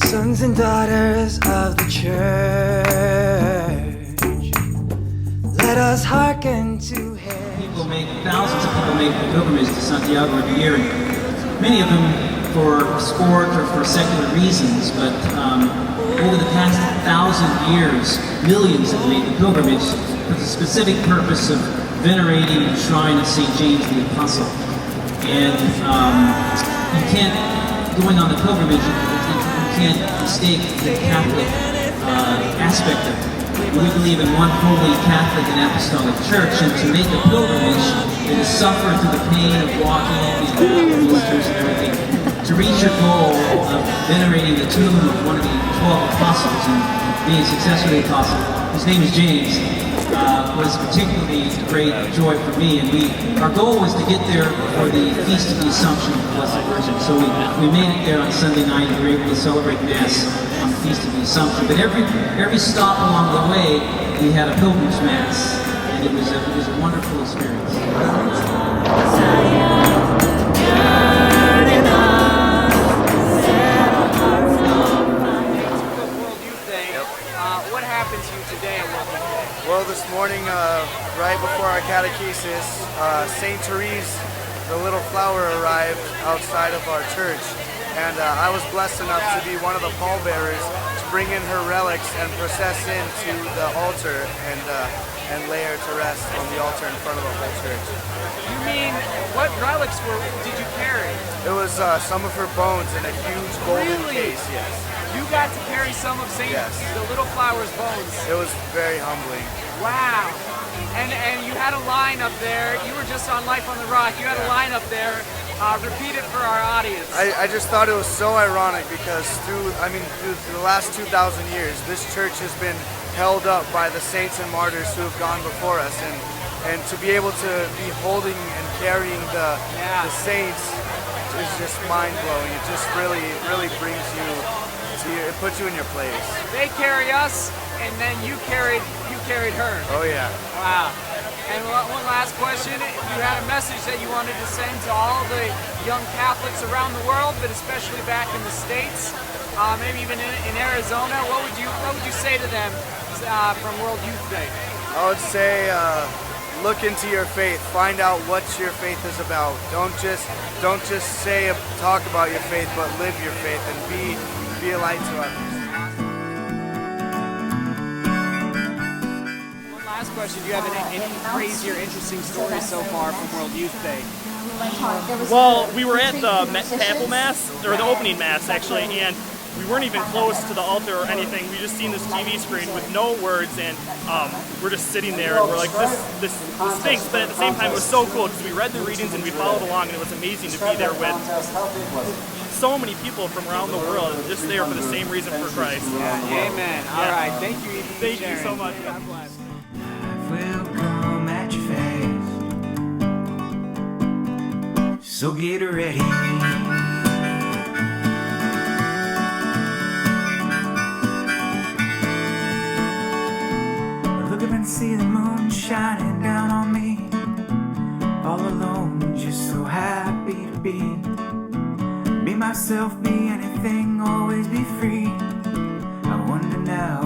Sons and daughters of the church, let us hearken to him. Thousands of people make the pilgrimage to Santiago every year, and many of them for sport or for secular reasons, but over the past 1,000 years, millions have made the pilgrimage for the specific purpose of venerating the shrine of St. James the Apostle. And you can't, going on the pilgrimage, you can't mistake the Catholic aspect of it. We believe in one holy Catholic and Apostolic Church, and to make a pilgrimage and to suffer through the pain of walking and blisters and everything, to reach your goal of venerating the tomb of one of the 12 apostles and being successor to the apostle, whose name is James, was particularly a great joy for me. And our goal was to get there for the Feast of the Assumption of the Blessed Virgin. So we made it there on Sunday night, and we were able to celebrate Mass on the Feast of the Assumption. But every stop along the way, we had a pilgrimage Mass, and it was a wonderful experience. What happened to you today at World Youth Day? Well, this morning, right before our catechesis, St. Therese, the little flower, arrived outside of our church. And I was blessed enough to be one of the pallbearers to bring in her relics and process into the altar and lay her to rest on the altar in front of the whole church. You mean, what relics did you carry? It was some of her bones in a huge golden case, yes. You got to carry some of the little flower's bones. It was very humbling. Wow. And you had a line up there. You were just on Life on the Rock. You had a line up there. Repeat it for our audience. I just thought it was so ironic because through the last 2,000 years, this church has been held up by the saints and martyrs who have gone before us, and to be able to be holding and carrying the saints is just mind-blowing. It just really brings you to it puts you in your place. They carry us, and then you carried her. Oh yeah. Wow. And one last question. You had a message that you wanted to send to all the young Catholics around the world, but especially back in the States, maybe even in Arizona. What would you say to them from World Youth Day? I would say look into your faith. Find out what your faith is about. Don't just talk about your faith, but live your faith and be a light to others. Last question, do you have any crazy or interesting stories so far from World Youth Day? Well, we were at the Papal Mass, or the opening Mass actually, and we weren't even close to the altar or anything. We just seen this TV screen with no words, and we're just sitting there, and we're like, this stinks, but at the same time it was so cool because we read the readings and we followed along, and it was amazing to be there with so many people from around the world, just there for the same reason for Christ. Yeah, amen. All right, thank you, Ethan. Thank you so much. God bless. Will come at your face, so get ready. Look up and see the moon shining down on me, all alone, just so happy to be myself, be anything, always be free. I wonder now